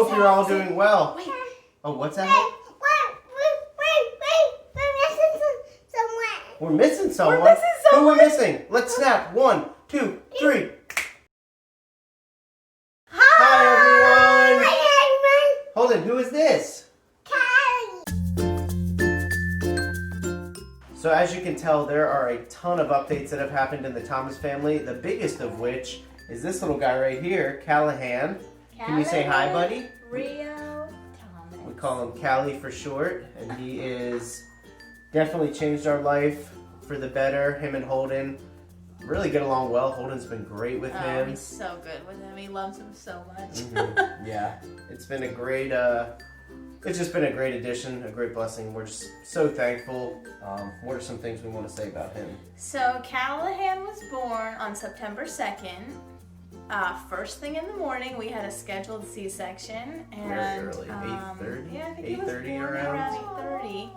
hope you're all doing well. Wait. Oh, what's that? Wait. We're missing someone. We're missing someone. We're missing someone. Who are we missing? Let's snap. 1, 2, 3. Hi, everyone. Hi, Holden, who is this? everyone. So as you can tell, there are a ton of updates that have happened in the Thomas family. The biggest of which is this little guy right here, Callahan. Can you say hi, buddy? Rio Thomas. We call him Callie for short, and he is definitely changed our life for the better. Him and Holden really get along well. Holden's been great with him. He's so good with him. He loves him so much. Yeah, it's been a great, it's just been a great addition, a great blessing. We're just so thankful. What are some things we want to say about him? So Callahan was born on September 2nd. First thing in the morning, we had a scheduled C-section. And, Very early, 8:30? Yeah, I think he was 8:30 born around? 8:30.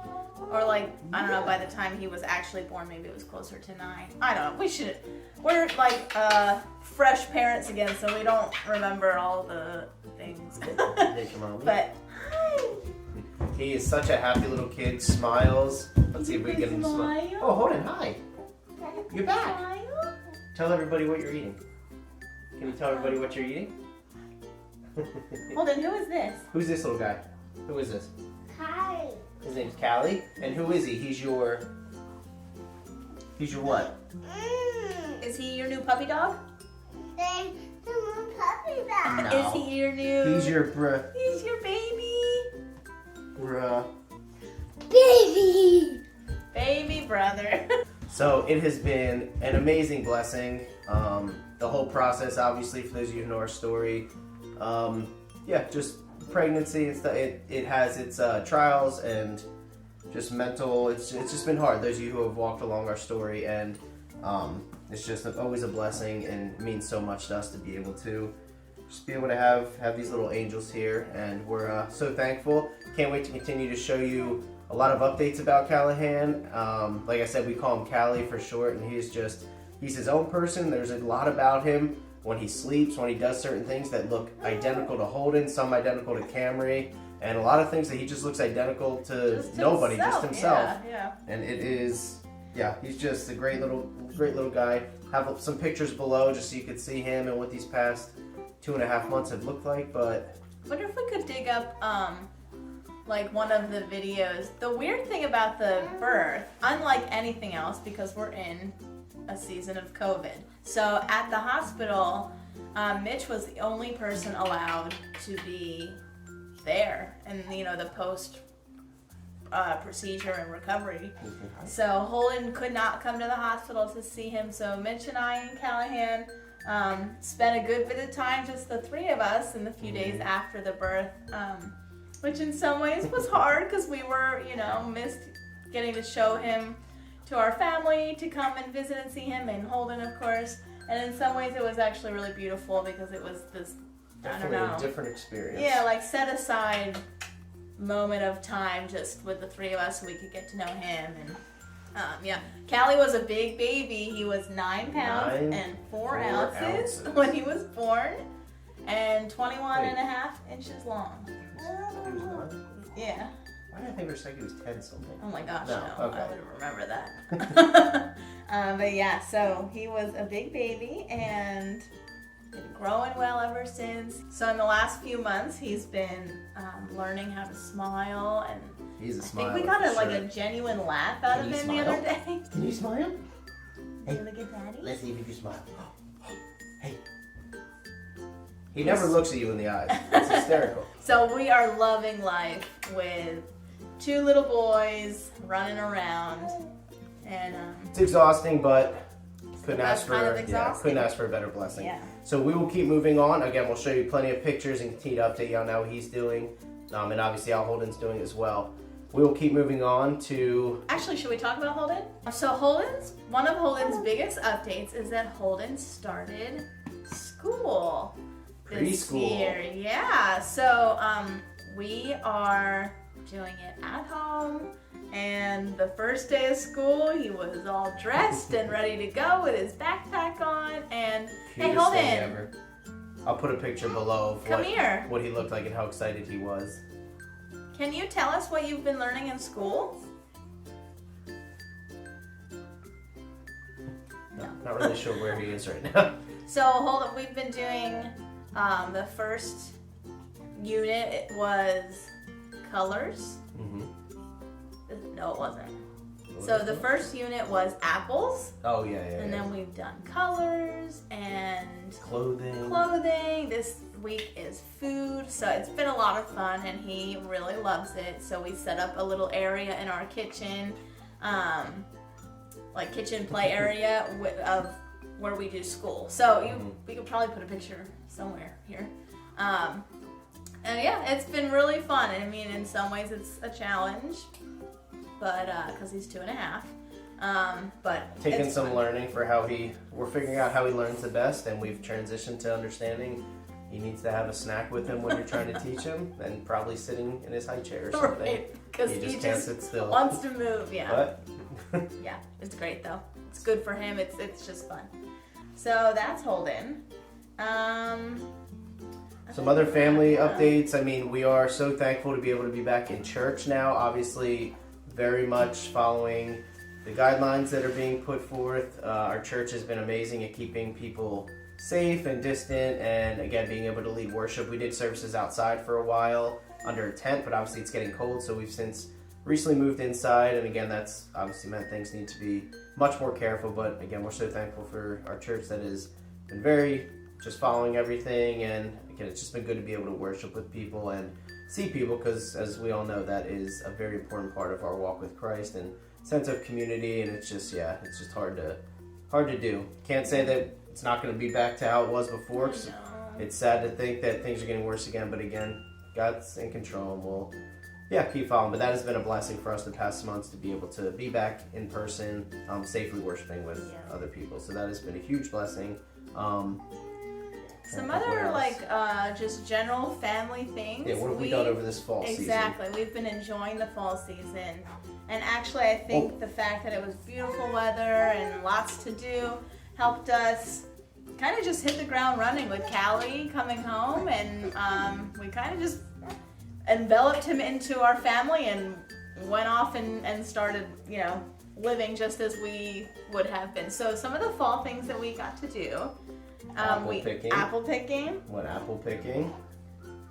Or like, I don't know, by the time he was actually born, maybe it was closer to 9. I don't know. We're like fresh parents again, so we don't remember all the things. Hey, come on. But, hi. He is such a happy little kid, smiles. Let's see if we can get him to smile. Smile. Oh, Holden, hi. You're back. Smile. Tell everybody what you're eating. Can you tell everybody what you're eating? Holden, who is this? Who's this little guy? Who is this? Hi. His name's Callie. And who is he? He's your what? Is he your new puppy dog? There's someone puppy back. No. Is he your new? He's your bruh. He's your baby. Bruh. Baby. Baby brother. So it has been an amazing blessing. The whole process, obviously, for those of you who know our story. Yeah, just pregnancy. It has its trials and just mental. It's just been hard. Those of you who have walked along our story, and it's just always a blessing and means so much to us to be able to just be able to have these little angels here, and we're so thankful. Can't wait to continue to show you a lot of updates about Callahan. Like I said, we call him Callie for short, and he's his own person. There's a lot about him when he sleeps, when he does certain things that look identical to Holden, some identical to Camry, and a lot of things that he just looks identical to nobody, just himself. Yeah. And it is, yeah, he's just a great little guy. Have some pictures below just so you could see him and what these past 2.5 months have looked like. But Wonder if we could dig up like one of the videos. The weird thing about the birth, unlike anything else, because we're in a season of COVID. So at the hospital, Mitch was the only person allowed to be there, and the post procedure and recovery. So Holden could not come to the hospital to see him. So Mitch and I and Callahan spent a good bit of time, just the three of us, in the few days after the birth, which in some ways was hard because we were, missed getting to show him to our family, to come and visit and see him, and Holden, of course. And in some ways it was actually really beautiful because it was this, definitely a different experience. Yeah, like set aside moment of time just with the three of us so we could get to know him. And yeah, Callie was a big baby. He was 9 pounds and 4 ounces when he was born, and 21 and a half inches long. Yeah. Why did I think for a second he was 10 something? Oh my gosh, No, no, okay. I wouldn't remember that. But yeah, so he was a big baby and been growing well ever since. So in the last few months, he's been learning how to smile, and He's a I smiler. think we got for a sure. genuine laugh out Can of you him smile? the other day. Can you smile? You wanna get daddy? Let's see if you can smile. Hey. He never looks at you in the eyes. It's hysterical. So we are loving life with 2 little boys running around, and It's exhausting, but couldn't best ask for kind of exhausting. couldn't ask for a better blessing. yeah. So we will keep moving on. Again, we'll show you plenty of pictures and continue to update you on how he's doing, and obviously how Holden's doing as well. We will keep moving on to. Actually, should we talk about Holden? So one of Holden's biggest updates is that Holden started school this Preschool. year. Yeah. So we are doing it at home, and the first day of school, he was all dressed and ready to go with his backpack on. And hey, Cutest thing Holden, ever. I'll put a picture below of Come here. what he looked like and how excited he was. Can you tell us what you've been learning in school? No. Not really sure where he is right now. So hold on, we've been doing the first unit. It was colors. No, it wasn't. So the first unit was apples, Oh yeah. and then we've done colors and clothing. This week is food, so it's been a lot of fun, and he really loves it. So we set up a little area in our kitchen, like kitchen play area of where we do school. So we could probably put a picture somewhere here. And yeah, it's been really fun. I mean, in some ways it's a challenge, but because he's 2.5. But Taking it's some fun. learning for we're figuring out how he learns the best, and we've transitioned to understanding he needs to have a snack with him when you're trying to teach him, and probably sitting in his high chair or something. Right, because He he just can't sit still. wants to move. Yeah, But yeah, it's great though. It's good for him. It's just fun. So that's Holden. some other family updates. I mean, we are so thankful to be able to be back in church now. Obviously, very much following the guidelines that are being put forth. Our church has been amazing at keeping people safe and distant, and again, being able to lead worship. We did services outside for a while under a tent, but obviously it's getting cold, so we've since recently moved inside, and again, that's obviously meant things need to be much more careful. But again, we're so thankful for our church that has been very just following everything, and again, it's just been good to be able to worship with people and see people, because as we all know, that is a very important part of our walk with Christ and sense of community. And it's just it's just hard to do. Can't say that it's not going to be back to how it was before, 'cause it's sad to think that things are getting worse again, but again, God's in control, and we'll keep following. But that has been a blessing for us the past months to be able to be back in person, safely worshiping with other people. So that has been a huge blessing. Some other just general family things. Yeah, what have we done over this fall season? Exactly. We've been enjoying the fall season. And actually, I think the fact that it was beautiful weather and lots to do helped us kind of just hit the ground running with Callie coming home. And we kind of just enveloped him into our family and went off and started, living just as we would have been. So some of the fall things that we got to do. Apple picking. Apple picking. Went apple picking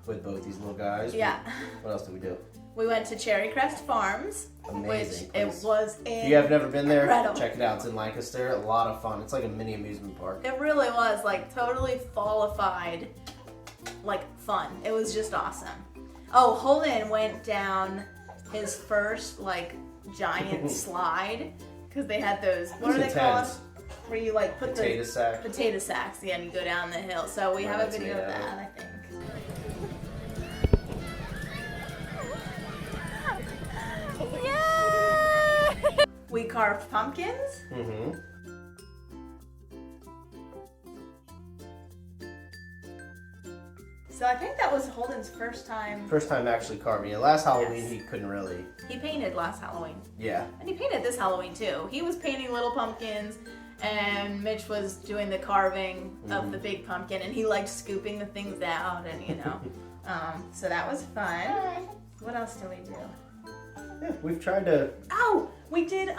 with both these little guys. Yeah. What else did we do? We went to Cherry Crest Farms, Amazing which place. it was If you have never been there, incredible. check it out. It's in Lancaster. A lot of fun. It's like a mini amusement park. It really was totally fallified, fun. It was just awesome. Oh, Holden went down his first giant slide because they had those. What are they called? Where you put Potato sack. potato sacks, and you go down the hill. So we have a video of that, I think. Yeah! We carved pumpkins. Mm-hmm. So I think that was Holden's first time. First time actually carving it. Last Halloween, he couldn't really. He painted last Halloween. Yeah. And he painted this Halloween too. He was painting little pumpkins, and Mitch was doing the carving of the big pumpkin, and he liked scooping the things out, and so that was fun. What else did we do? Yeah, we've tried to. Oh, we did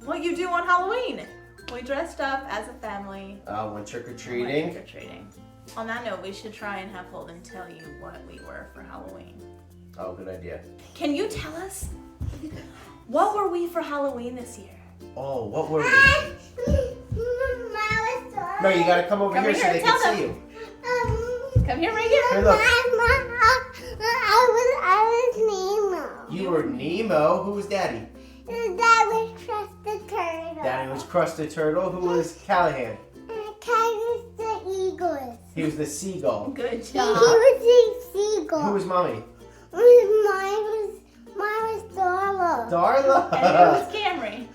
what you do on Halloween. We dressed up as a family. Went trick-or-treating. Went trick-or-treating. On that note, we should try and have Holden tell you what we were for Halloween. Oh, good idea. Can you tell us? What were we for Halloween this year? Oh, what were we? Mama, No, you gotta come over Come here here, so they tell can them. see you. Come here, right here. Hey, look. I was Nemo. You were Nemo. Who was Daddy? That was Trust the Turtle. Daddy was Crust the Turtle. Who was Callahan? Cat was the eagle. He was the seagull. Good He job. was the seagull. Who was Mommy? Mine was Darla. Darla. And who was Camry?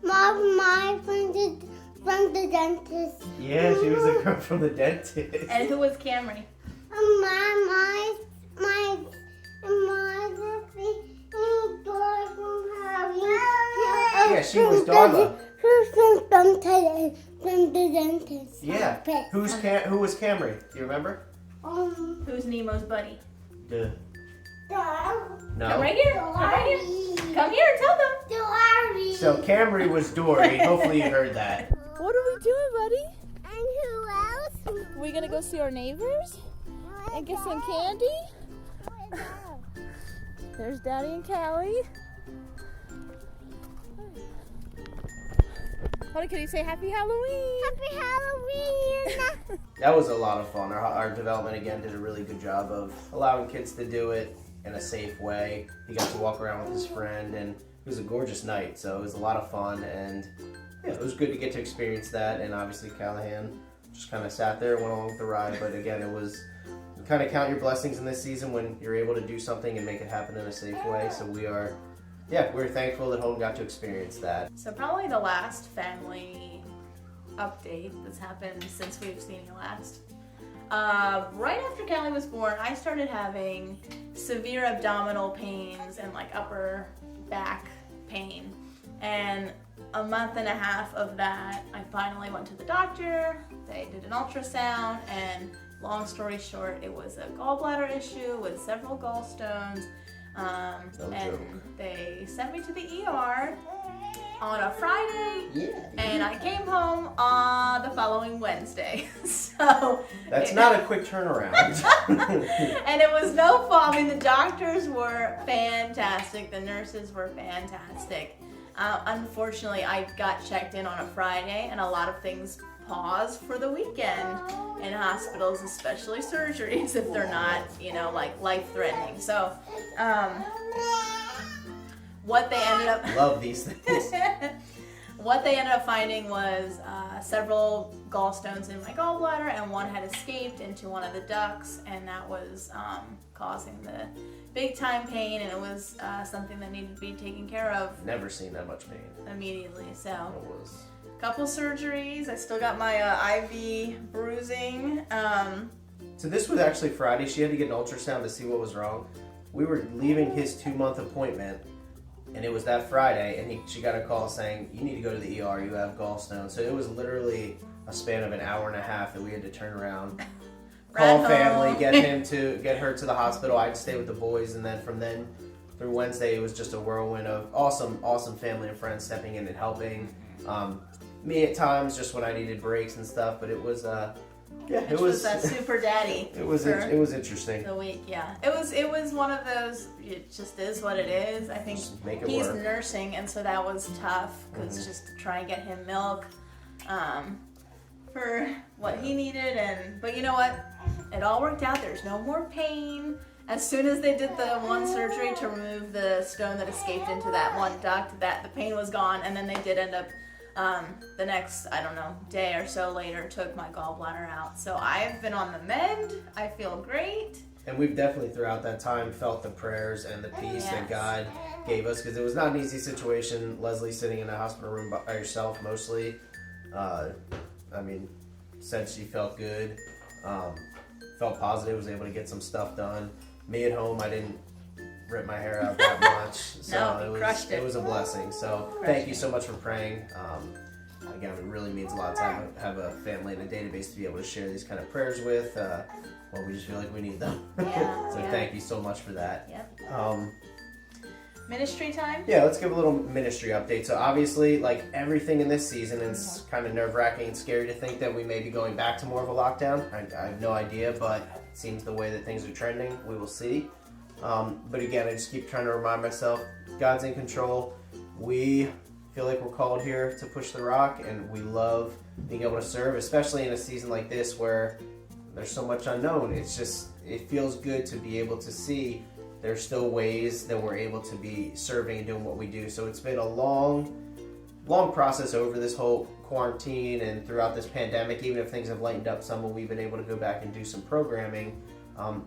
Mine from the dentist. Yeah, she was the girl from the dentist. And who was Camry? My door from Harry. Yeah, she was Darla. Who from the dentist. Yeah. Who was Camry? Do you remember? Who's Nemo's buddy? No. Come right here. Come right here. Come here. Tell them. Dory. So Camry was Dory. Hopefully you heard that. What are we doing, buddy? And who else? We gonna go see our neighbors and get some candy? There's Daddy and Callie. What can you say? Happy Halloween! Happy Halloween! That was a lot of fun. Our development again did a really good job of allowing kids to do it in a safe way. He got to walk around with his friend, and it was a gorgeous night. So it was a lot of fun, and yeah, it was good to get to experience that. And obviously Callahan just kind of sat there and went along with the ride. But again, it was kind of count your blessings in this season when you're able to do something and make it happen in a safe way. So we're thankful that Holden got to experience that. So probably the last family update that's happened since we've seen you last. Right after Callie was born, I started having severe abdominal pains and like upper back pain. And a month and a half of that, I finally went to the doctor. They did an ultrasound, and long story short, it was a gallbladder issue with several gallstones. No and joke. they sent me to the ER on a Friday, Yeah. and I came home on the following Wednesday. So That's not a quick turnaround. and it was no fault. I mean, the doctors were fantastic. The nurses were fantastic. Unfortunately, I got checked in on a Friday, and a lot of things paused for the weekend in hospitals, especially surgeries, if they're not, like life-threatening. So, what they ended up Love these things. what they ended up finding was several gallstones in my gallbladder, and one had escaped into one of the ducts, and that was causing the big time pain, and it was something that needed to be taken care of Never seen that much pain. immediately. So, It was. couple surgeries. I still got my IV bruising. So this was actually Friday. She had to get an ultrasound to see what was wrong. We were leaving his 2-month appointment, and it was that Friday, and she got a call saying, you need to go to the ER, you have gallstones. So it was literally a span of an hour and a half that we had to turn around, call Run family, home. get her to the hospital. I had to stay with the boys, and then from then through Wednesday, it was just a whirlwind of awesome family and friends stepping in and helping. Me at times, just when I needed breaks and stuff, but it was, Which was that super daddy. it was for interesting. the week. Yeah, it was one of those. It just is what it is. I think Just make it he's work. nursing, and so that was tough because just to try and get him milk, for what he needed, but you know what? It all worked out. There's no more pain. As soon as they did the one surgery to remove the stone that escaped into that one duct, that the pain was gone, and then they did end up. The next, day or so later, took my gallbladder out. So I've been on the mend. I feel great. And we've definitely throughout that time felt the prayers and the peace that Yes. God gave us, because it was not an easy situation. Leslie sitting in a hospital room by herself mostly. Said she felt good, felt positive, was able to get some stuff done. Me at home, I didn't rip my hair out that much, so No, you crushed it. it was a blessing. So thank you so much for praying. Again, it really means a lot to have a family and a database to be able to share these kind of prayers with. We just feel like we need them. Yeah, So yeah. thank you so much for that. Yep. Ministry time? Yeah, let's give a little ministry update. So obviously, like everything in this season, it's kind of nerve-wracking and scary to think that we may be going back to more of a lockdown. I have no idea, but it seems the way that things are trending, we will see. But again, I just keep trying to remind myself, God's in control. We feel like we're called here to push the rock, and we love being able to serve, especially in a season like this where there's so much unknown. It feels good to be able to see there's still ways that we're able to be serving and doing what we do. So it's been a long process over this whole quarantine and throughout this pandemic, even if things have lightened up some, we've been able to go back and do some programming.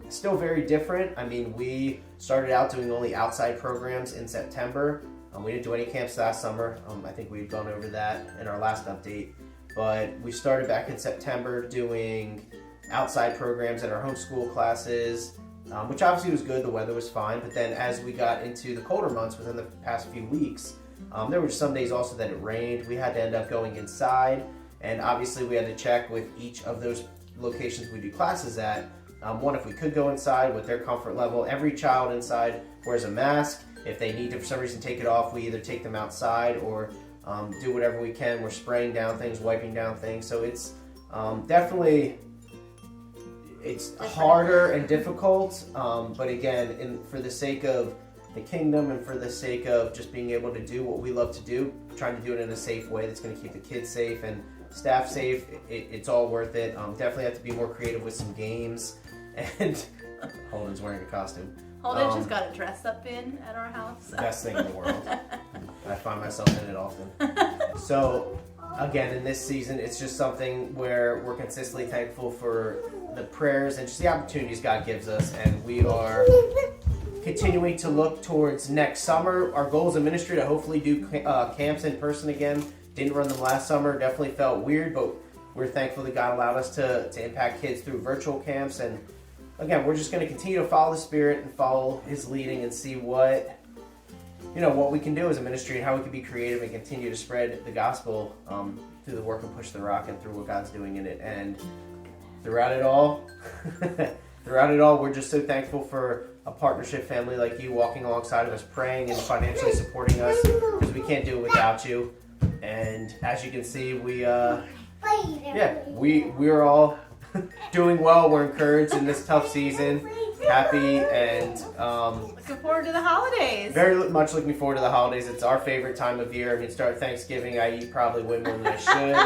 Still very different. We started out doing only outside programs in September. We didn't do any camps last summer. I think we've gone over that in our last update. But we started back in September doing outside programs at our homeschool classes, which obviously was good. The weather was fine. But then as we got into the colder months within the past few weeks, There were some days also that it rained. We had to end up going inside, and obviously we had to check with each of those locations we do classes at. One, if we could go inside with their comfort level. Every child inside wears a mask. If they need to, for some reason, take it off, we either take them outside or do whatever we can. We're spraying down things, wiping down things. So it's definitely, it's harder and difficult. But again, for the sake of the kingdom and for the sake of just being able to do what we love to do, trying to do it in a safe way that's going to keep the kids safe and staff safe, it's all worth it. Definitely have to be more creative with some games. And Holden's wearing a costume. Holden just got a dress up in at our house. Best thing in the world. I find myself in it often. So, again, in this season, it's just something where we're consistently thankful for the prayers and just the opportunities God gives us. And we are continuing to look towards next summer. Our goal as a ministry to hopefully do camps in person again. Didn't run them last summer. Definitely felt weird, but we're thankful that God allowed us to impact kids through virtual camps. And again, we're just going to continue to follow the Spirit and follow His leading and see what we can do as a ministry and how we can be creative and continue to spread the gospel through the work of Push the Rock and through what God's doing in it. And throughout it all, we're just so thankful for a partnership family like you walking alongside of us, praying and financially supporting us, because we can't do it without you. And as you can see, we're all doing well. We're encouraged in this tough season. Happy and looking forward to the holidays. Very much looking forward to the holidays. It's our favorite time of year. I mean, start Thanksgiving, I eat probably way more than I should.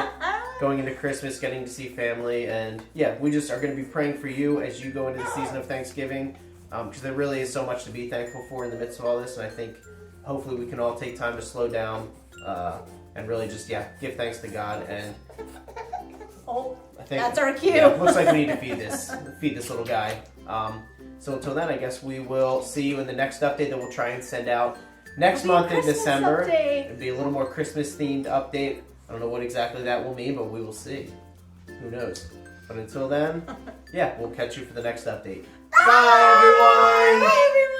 Going into Christmas, getting to see family, and yeah, we just are going to be praying for you as you go into the season of Thanksgiving, because there really is so much to be thankful for in the midst of all this. And I think hopefully we can all take time to slow down and really just give thanks to God. And I think that's our cue. Yeah, looks like we need to feed this little guy. So until then, I guess we will see you in the next update that we'll try and send out next month in December. It'll be a little more Christmas themed update. I don't know what exactly that will mean, but we will see. Who knows? But until then, we'll catch you for the next update. Bye, everyone!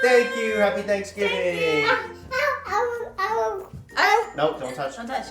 Thank you. Happy Thanksgiving. Ow. Nope, don't touch. Don't touch.